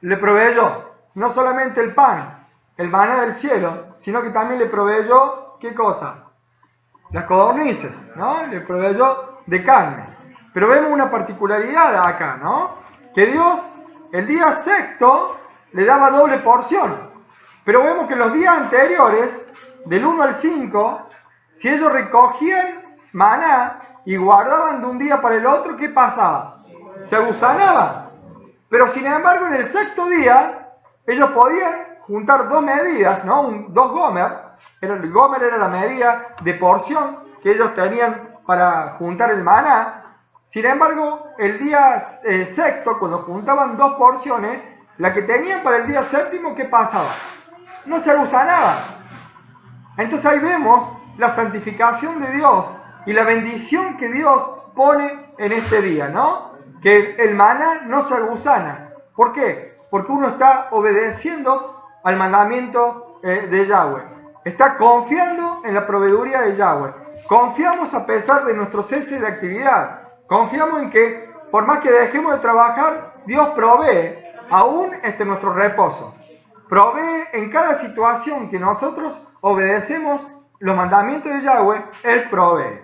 S2: le proveyó no solamente el pan, el maná del cielo, sino que también le proveyó, ¿qué cosa? Las codornices, ¿no? Le proveyó de carne. Pero vemos una particularidad acá, ¿no? Que Dios, el día sexto, le daba doble porción. Pero vemos que los días anteriores, del 1 al 5, si ellos recogían maná y guardaban de un día para el otro, ¿qué pasaba? Se agusanaban. Pero sin embargo, en el sexto día, ellos podían juntar 2 medidas, ¿no? 2 gomer. El gomer era la medida de porción que ellos tenían para juntar el maná. Sin embargo, el día sexto, cuando juntaban 2 porciones, la que tenían para el día séptimo, ¿qué pasaba? No se agusanaban. Entonces ahí vemos la santificación de Dios y la bendición que Dios pone en este día, ¿no? Que el maná no se agusana. ¿Por qué? Porque uno está obedeciendo al mandamiento de Yahweh. Está confiando en la proveeduría de Yahweh. Confiamos a pesar de nuestro cese de actividad. Confiamos en que por más que dejemos de trabajar, Dios provee aún nuestro reposo. Provee en cada situación que nosotros obedecemos los mandamientos de Yahweh, Él provee.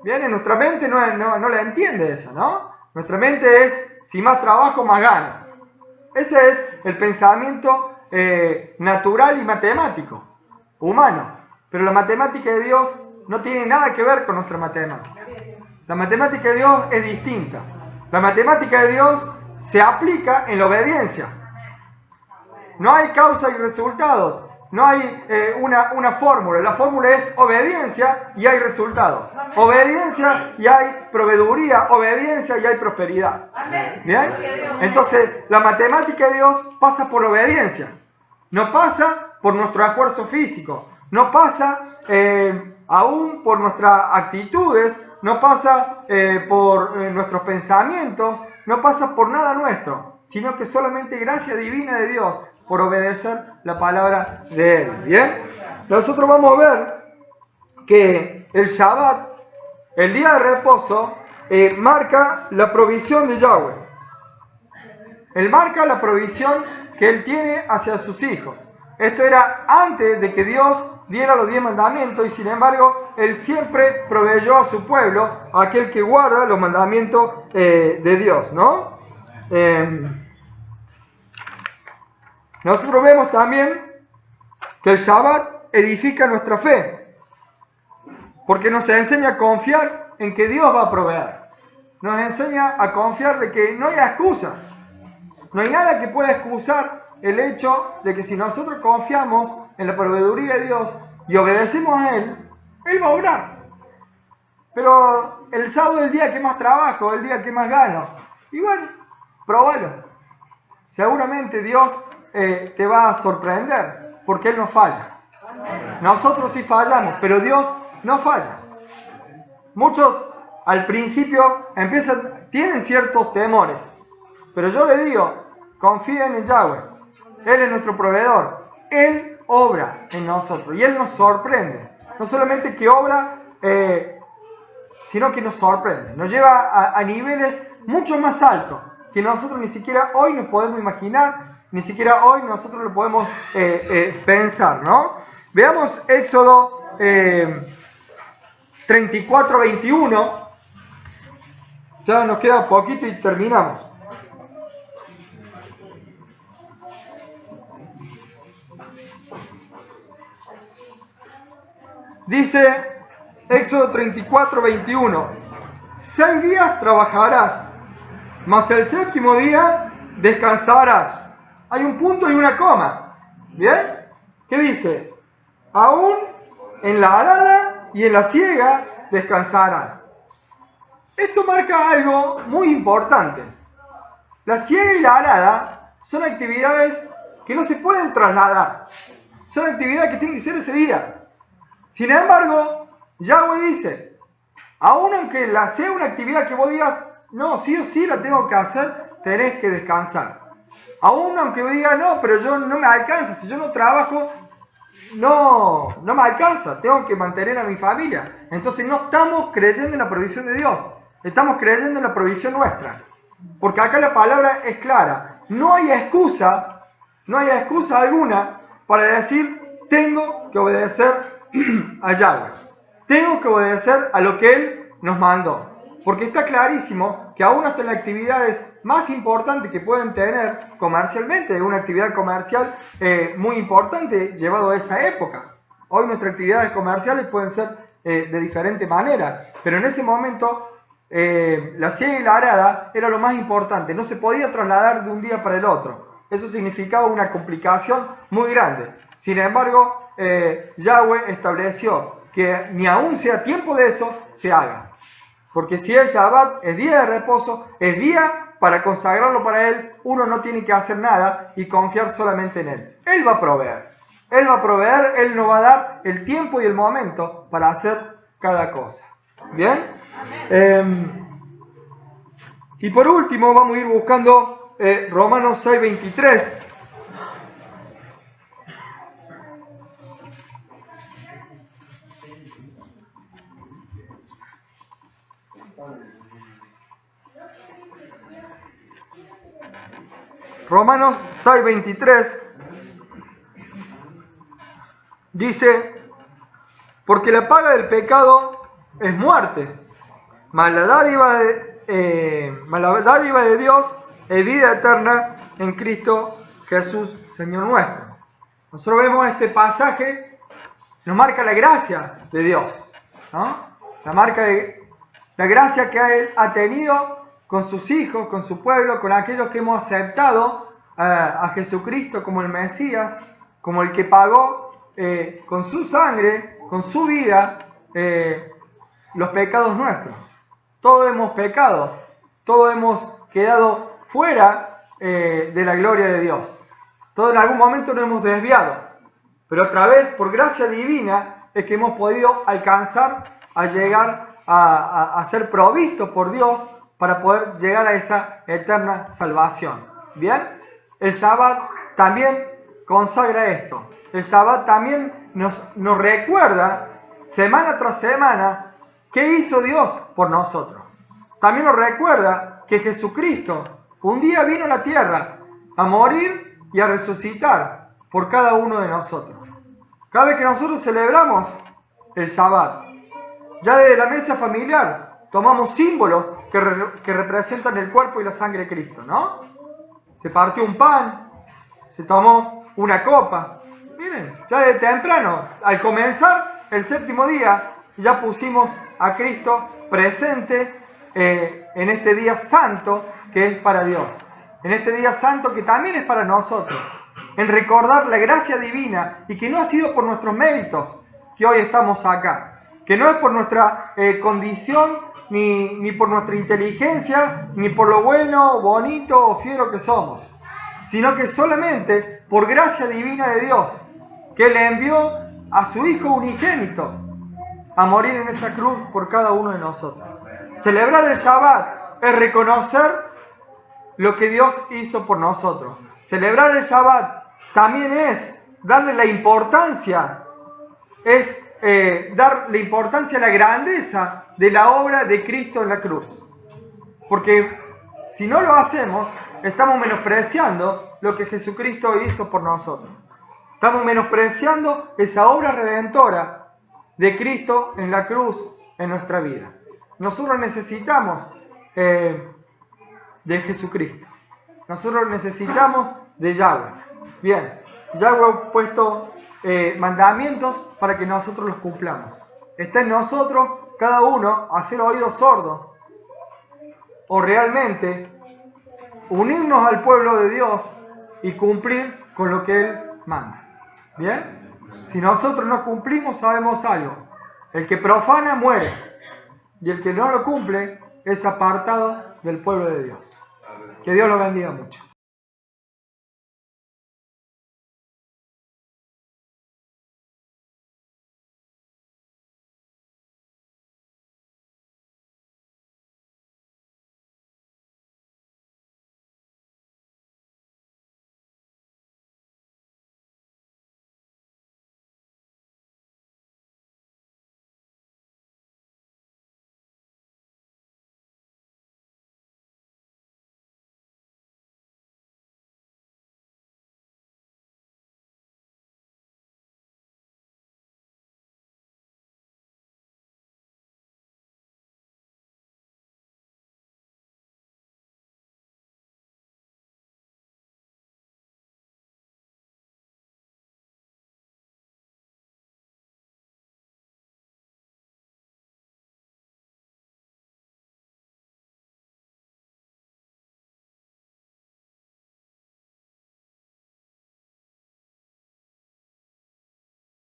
S2: Bien, en nuestra mente no la entiende eso, ¿no? Nuestra mente es, si más trabajo, más gano. Ese es el pensamiento natural y matemático, humano. Pero la matemática de Dios no tiene nada que ver con nuestra matemática. La matemática de Dios es distinta. La matemática de Dios se aplica en la obediencia. No hay causa y resultados. No hay una fórmula. La fórmula es obediencia y hay resultado. Obediencia y hay proveeduría. Obediencia y hay prosperidad. ¿Bien? Entonces, la matemática de Dios pasa por la obediencia. No pasa por nuestro esfuerzo físico. No pasa aún por nuestras actitudes. No pasa por nuestros pensamientos. No pasa por nada nuestro. Sino que solamente gracia divina de Dios por obedecer la palabra de Él. ¿Bien? Nosotros vamos a ver que el Shabbat, el día de reposo, marca la provisión de Yahweh. Él marca la provisión que Él tiene hacia sus hijos. Esto era antes de que Dios diera los 10 mandamientos y sin embargo Él siempre proveyó a su pueblo, a aquel que guarda los mandamientos de Dios, ¿no? Nosotros vemos también que el Shabbat edifica nuestra fe, porque nos enseña a confiar en que Dios va a proveer. Nos enseña a confiar de que no hay excusas. No hay nada que pueda excusar el hecho de que si nosotros confiamos en la proveeduría de Dios y obedecemos a Él, Él va a obrar. Pero el sábado es el día que más trabajo, el día que más gano. Y bueno, probalo. Seguramente Dios te va a sorprender, porque Él no falla. Nosotros sí fallamos, pero Dios no falla. Muchos al principio tienen ciertos temores, pero yo les digo, confíen en Yahweh. Él es nuestro proveedor. Él obra en nosotros y Él nos sorprende. No solamente que obra, sino que nos sorprende. Nos lleva a niveles mucho más altos que nosotros ni siquiera hoy nos podemos imaginar, ni siquiera hoy nosotros lo podemos pensar, ¿no? Veamos Éxodo 34:21. Ya nos queda poquito y terminamos. Dice Éxodo 34:21: 6 días trabajarás, mas el séptimo día descansarás. Hay un punto y una coma. ¿Bien? ¿Qué dice? Aún en la arada y en la siega descansarán. Esto marca algo muy importante. La siega y la arada son actividades que no se pueden trasladar. Son actividades que tienen que ser ese día. Sin embargo, Yahweh dice, aún aunque sea una actividad que vos digas, no, sí o sí la tengo que hacer, tenés que descansar. Aún aunque vos digas, no, pero yo no me alcanza, si yo no trabajo, no me alcanza, tengo que mantener a mi familia. Entonces no estamos creyendo en la provisión de Dios, estamos creyendo en la provisión nuestra. Porque acá la palabra es clara, no hay excusa alguna para decir, tengo que obedecer a Yahweh. Tengo que obedecer a lo que Él nos mandó. Porque está clarísimo que aún hasta en las actividades más importantes que pueden tener comercialmente, una actividad comercial muy importante llevado a esa época. Hoy nuestras actividades comerciales pueden ser de diferente manera, pero en ese momento la siega y la arada era lo más importante. No se podía trasladar de un día para el otro. Eso significaba una complicación muy grande. Sin embargo, Yahweh estableció que ni aún sea tiempo de eso, se haga. Porque si el Shabbat es día de reposo, es día para consagrarlo para Él, uno no tiene que hacer nada y confiar solamente en Él. Él va a proveer. Él va a proveer, Él nos va a dar el tiempo y el momento para hacer cada cosa. ¿Bien? Y por último vamos a ir buscando Romanos 6:23. Romanos 6:23 dice, porque la paga del pecado es muerte, mas la dádiva de Dios es vida eterna en Cristo Jesús, Señor nuestro. Nosotros vemos este pasaje, nos marca la gracia de Dios, ¿no? La gracia que Él ha tenido
S1: con sus hijos, con su pueblo, con aquellos que hemos aceptado a Jesucristo como el Mesías, como el que pagó con su sangre, con su vida, los pecados nuestros. Todos hemos pecado, todos hemos quedado fuera de la gloria de Dios. Todos en algún momento nos hemos desviado, pero otra vez, por gracia divina, es que hemos podido alcanzar a llegar a ser provistos por Dios para poder llegar a esa eterna salvación. ¿Bien? El Shabbat también consagra esto. El Shabbat también nos recuerda, semana tras semana, qué hizo Dios por nosotros. También nos recuerda que Jesucristo un día vino a la tierra a morir y a resucitar por cada uno de nosotros. Cada vez que nosotros celebramos el Shabbat, ya desde la mesa familiar tomamos símbolos que representan el cuerpo y la sangre de Cristo, ¿no? Se partió un pan, se tomó una copa. Miren, ya desde temprano, al comenzar el séptimo día, ya pusimos a Cristo presente en este día santo que es para Dios. En este día santo que también es para nosotros. En recordar la gracia divina y que no ha sido por nuestros méritos que hoy estamos acá. Que no es por nuestra condición, ni por nuestra inteligencia, ni por lo bueno, bonito o fiero que somos. Sino que solamente por gracia divina de Dios, que le envió a su Hijo unigénito a morir en esa cruz por cada uno de nosotros. Celebrar el Shabbat es reconocer lo que Dios hizo por nosotros. Celebrar el Shabbat también es darle la importancia, darle importancia a la grandeza de la obra de Cristo en la cruz. Porque si no lo hacemos, estamos menospreciando lo que Jesucristo hizo por nosotros. Estamos menospreciando esa obra redentora de Cristo en la cruz en nuestra vida. Nosotros necesitamos de Jesucristo. Nosotros necesitamos de Yahweh. Bien, Yahweh ha puesto mandamientos para que nosotros los cumplamos. Está en nosotros, cada uno, hacer oídos sordos o realmente unirnos al pueblo de Dios y cumplir con lo que Él manda. ¿Bien? Si nosotros no cumplimos, sabemos algo. El que profana muere y el que no lo cumple es apartado del pueblo de Dios. Que Dios lo bendiga mucho.